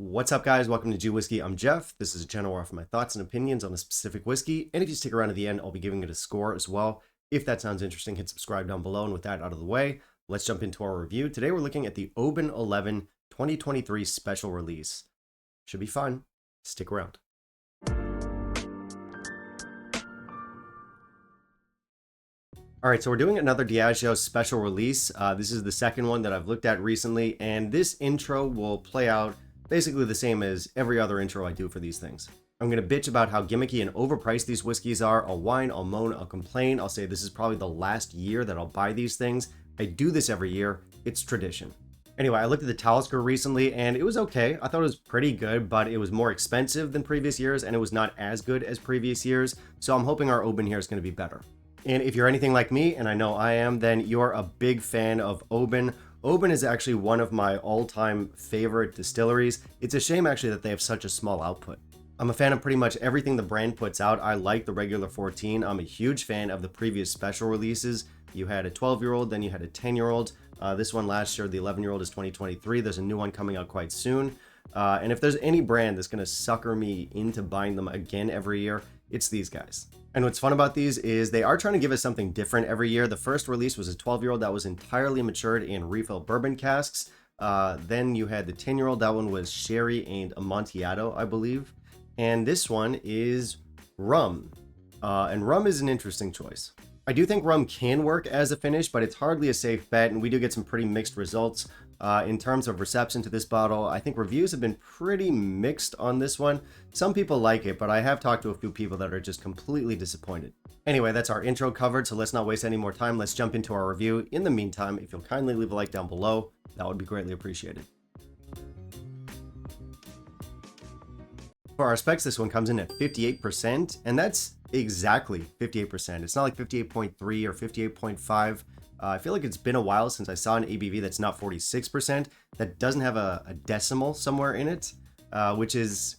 What's up, guys? Welcome to G Whiskey. I'm Jeff. This is a channel where I offer my thoughts and opinions on a specific whiskey, and if you stick around to the end, I'll be giving it a score as well. If that sounds interesting, hit subscribe down below, and with that out of the way, let's jump into our review. Today we're looking at the Oban 11 2023 special release. Should be fun. Stick around. All right, so we're doing another Diageo special release. This is the second one that I've looked at recently, and this intro will play out basically the same as every other intro I do for these things. I'm going to bitch about how gimmicky and overpriced these whiskeys are. I'll whine, I'll moan, I'll complain. I'll say this is probably the last year that I'll buy these things. I do this every year. It's tradition. Anyway, I looked at the Talisker recently, and it was okay. I thought it was pretty good, but it was more expensive than previous years, and it was not as good as previous years. So I'm hoping our Oban here is going to be better. And if you're anything like me, and I know I am, then you're a big fan of Oban. Oban is actually one of my all-time favorite distilleries. It's a shame actually that they have such a small output. I'm a fan of pretty much everything the brand puts out. I like the regular 14. I'm a huge fan of the previous special releases. You had a 12-year-old, then you had a 10-year-old. This one last year, the 11-year-old is 2023. There's a new one coming out quite soon. And if there's any brand that's going to sucker me into buying them again every year, it's these guys. And what's fun about these is they are trying to give us something different every year. The first release was a 12-year-old that was entirely matured in refill bourbon casks. Then you had the 10-year-old. That one was sherry and Amontillado, I believe. And this one is rum. And rum is an interesting choice. I do think rum can work as a finish, but it's hardly a safe bet, and we do get some pretty mixed results. In terms of reception to this bottle, I think reviews have been pretty mixed on this one. Some people like it, but I have talked to a few people that are just completely disappointed. Anyway, that's our intro covered, so let's not waste any more time. Let's jump into our review. In the meantime, if you'll kindly leave a like down below, that would be greatly appreciated. For our specs, this one comes in at 58%, and that's exactly 58%. It's not like 58.3 or 58.5. I feel like it's been a while since I saw an ABV that's not 46%, that doesn't have a decimal somewhere in it, which is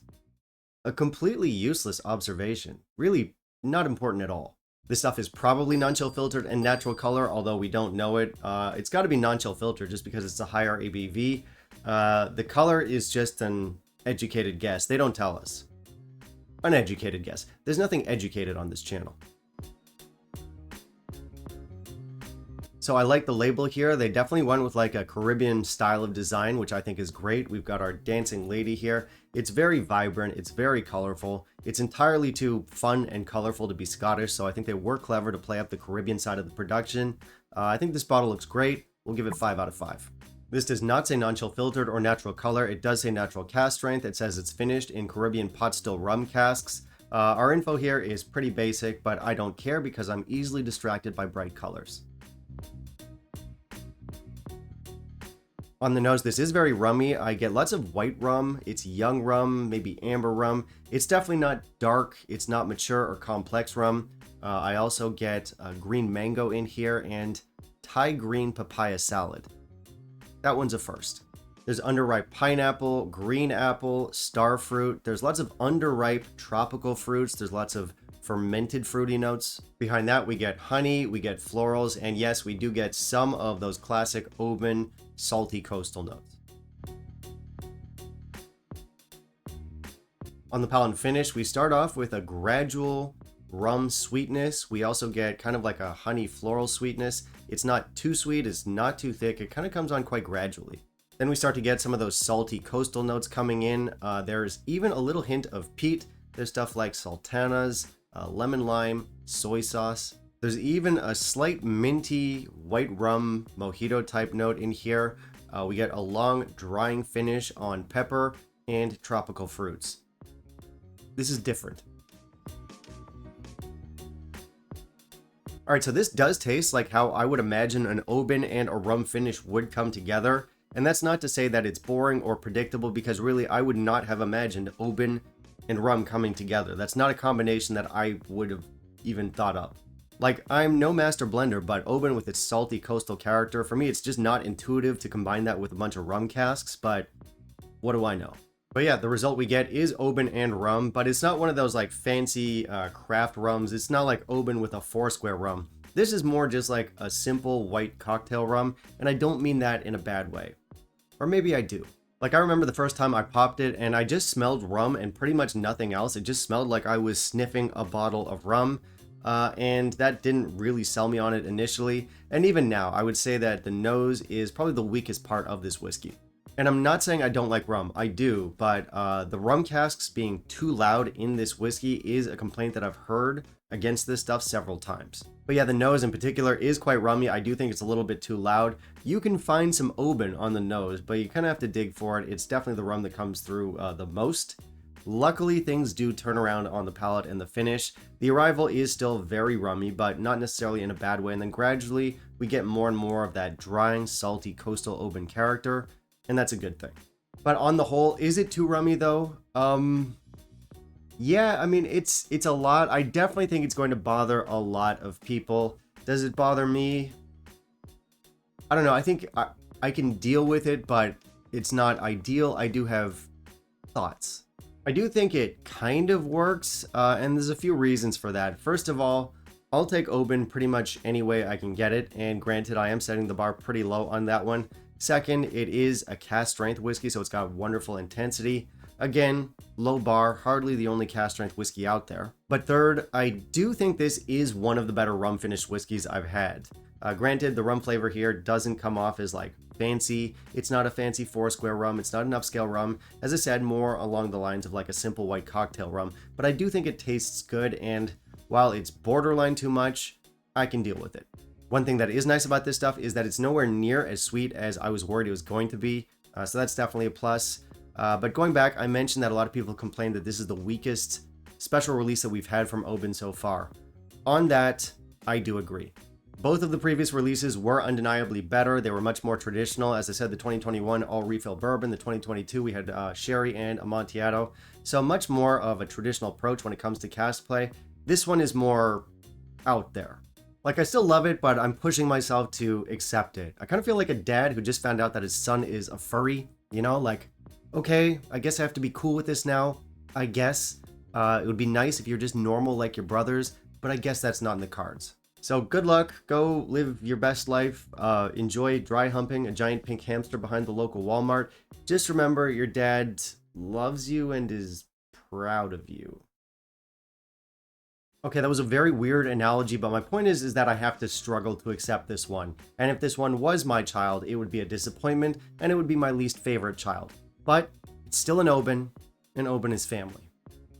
a completely useless observation. Really not important at all. This stuff is probably non-chill filtered and natural color, although we don't know it. It's got to be non-chill filtered just because it's a higher ABV. The color is just an educated guess. They don't tell us. Uneducated guess. There's nothing educated on this channel. So I like the label here. They definitely went with like a Caribbean style of design, which I think is great. We've got our dancing lady here. It's very vibrant. It's very colorful. It's entirely too fun and colorful to be Scottish. So I think they were clever to play up the Caribbean side of the production. I think this bottle looks great. We'll give it 5 out of 5. This does not say non-chill filtered or natural color. It does say natural cask strength. It says it's finished in Caribbean pot still rum casks. Our info here is pretty basic, but I don't care because I'm easily distracted by bright colors. On the nose, this is very rummy. I get lots of white rum. It's young rum, maybe amber rum. It's definitely not dark. It's not mature or complex rum. I also get green mango in here and Thai green papaya salad. That one's a first. There's underripe pineapple, green apple, star fruit. There's lots of underripe tropical fruits. There's lots of fermented fruity notes. Behind that, we get honey, we get florals, and yes, we do get some of those classic Oban salty coastal notes. On the palate and finish, we start off with a gradual rum sweetness. We also get kind of like a honey floral sweetness. It's not too sweet, it's not too thick. It kind of comes on quite gradually. Then we start to get some of those salty coastal notes coming in. There's even a little hint of peat. There's stuff like sultanas, lemon lime, soy sauce. There's even a slight minty white rum mojito type note in here. We get a long drying finish on pepper and tropical fruits. This is different. All right, so this does taste like how I would imagine an Oban and a rum finish would come together. And that's not to say that it's boring or predictable, because really I would not have imagined Oban and rum coming together. That's not a combination that I would have even thought of. Like, I'm no master blender, but Oban with its salty coastal character, for me it's just not intuitive to combine that with a bunch of rum casks, but what do I know? But yeah, the result we get is Oban and rum, but it's not one of those like fancy craft rums. It's not like Oban with a Foursquare rum. This is more just like a simple white cocktail rum, and I don't mean that in a bad way. Or maybe I do. Like, I remember the first time I popped it and I just smelled rum and pretty much nothing else. It just smelled like I was sniffing a bottle of rum. And that didn't really sell me on it initially. And even now, I would say that the nose is probably the weakest part of this whiskey. And I'm not saying I don't like rum, I do, but the rum casks being too loud in this whiskey is a complaint that I've heard against this stuff several times. But yeah, the nose in particular is quite rummy. I do think it's a little bit too loud. You can find some Oban on the nose, but you kind of have to dig for it. It's definitely the rum that comes through the most. Luckily, things do turn around on the palate and the finish. The arrival is still very rummy, but not necessarily in a bad way. And then gradually, we get more and more of that drying, salty coastal Oban character, and that's a good thing. But on the whole, is it too rummy though? Yeah, I mean, it's a lot. I definitely think it's going to bother a lot of people. Does it bother me? I don't know. I think I can deal with it, but it's not ideal. I do have thoughts. I do think it kind of works, and there's a few reasons for that. First of all, I'll take Oban pretty much any way I can get it, and granted, I am setting the bar pretty low on that one. Second, it is a cask strength whiskey, so it's got wonderful intensity. Again, low bar, hardly the only cask strength whiskey out there. But third, I do think this is one of the better rum finished whiskeys I've had. Granted, the rum flavor here doesn't come off as like fancy. It's not a fancy four square rum. It's not an upscale rum. As I said, more along the lines of like a simple white cocktail rum. But I do think it tastes good, and while it's borderline too much, I can deal with it. One thing that is nice about this stuff is that it's nowhere near as sweet as I was worried it was going to be. So that's definitely a plus. But going back, I mentioned that a lot of people complained that this is the weakest special release that we've had from Oban so far. On that, I do agree. Both of the previous releases were undeniably better. They were much more traditional. As I said, the 2021 all refill bourbon, the 2022 we had sherry and Amontillado. So much more of a traditional approach when it comes to cask play. This one is more out there. Like, I still love it, but I'm pushing myself to accept it. I kind of feel like a dad who just found out that his son is a furry, you know, like, okay, I guess I have to be cool with this now, I guess. It would be nice if you're just normal like your brothers, but I guess that's not in the cards. So good luck, go live your best life, enjoy dry humping a giant pink hamster behind the local Walmart. Just remember, your dad loves you and is proud of you. Okay, that was a very weird analogy, but my point is that I have to struggle to accept this one. And if this one was my child, it would be a disappointment, and it would be my least favorite child. But it's still an Oban, and Oban is family.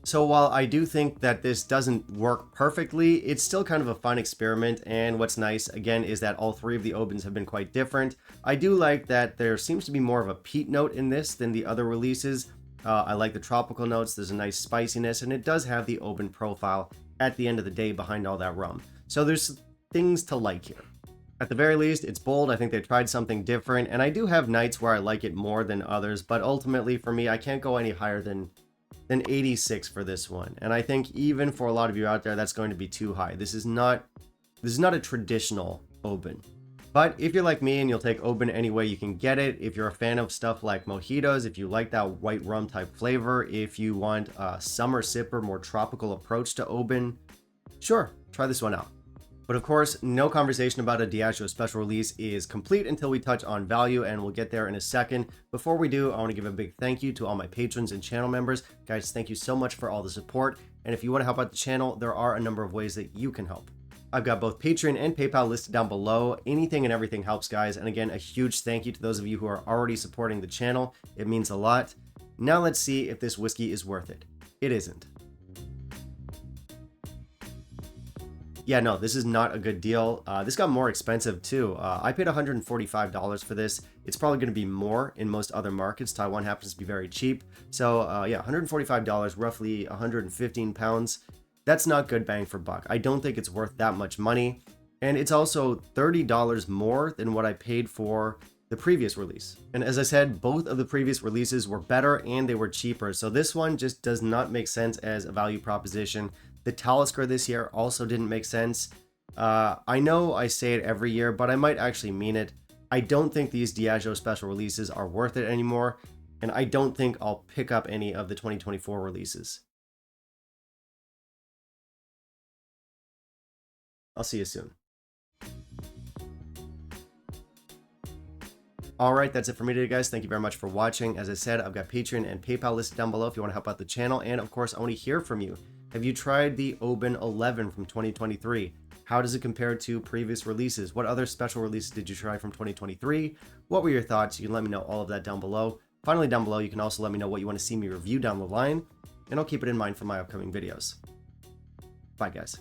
So while I do think that this doesn't work perfectly, it's still kind of a fun experiment, and what's nice, again, is that all three of the Obans have been quite different. I do like that there seems to be more of a peat note in this than the other releases. I like the tropical notes, there's a nice spiciness, and it does have the Oban profile at the end of the day behind all that rum. So there's things to like here. At the very least, it's bold. I think they tried something different, and I do have nights where I like it more than others, but ultimately for me, I can't go any higher than 86 for this one. And I think even for a lot of you out there, that's going to be too high. This is not a traditional Oban. But if you're like me and you'll take Oban any way you can get it, if you're a fan of stuff like mojitos, if you like that white rum type flavor, if you want a summer sipper, more tropical approach to Oban, sure, try this one out. But of course, no conversation about a Diageo special release is complete until we touch on value, and we'll get there in a second. Before we do, I want to give a big thank you to all my patrons and channel members. Guys, thank you so much for all the support. And if you want to help out the channel, there are a number of ways that you can help. I've got both Patreon and PayPal listed down below. Anything and everything helps, guys. And again, a huge thank you to those of you who are already supporting the channel. It means a lot. Now let's see if this whiskey is worth it. It isn't. Yeah, no, this is not a good deal. This got more expensive too. I paid $145 for this. It's probably going to be more in most other markets. Taiwan happens to be very cheap. So yeah, $145, roughly 115 pounds. That's not good bang for buck. I don't think it's worth that much money. And it's also $30 more than what I paid for the previous release. And as I said, both of the previous releases were better and they were cheaper. So this one just does not make sense as a value proposition. The Talisker this year also didn't make sense. I know I say it every year, but I might actually mean it. I don't think these Diageo special releases are worth it anymore, and I don't think I'll pick up any of the 2024 releases. I'll see you soon. Alright, that's it for me today, guys. Thank you very much for watching. As I said, I've got Patreon and PayPal listed down below if you want to help out the channel. And of course, I want to hear from you. Have you tried the Oben 11 from 2023? How does it compare to previous releases? What other special releases did you try from 2023? What were your thoughts? You can let me know all of that down below. Finally, down below, you can also let me know what you want to see me review down the line, and I'll keep it in mind for my upcoming videos. Bye, guys.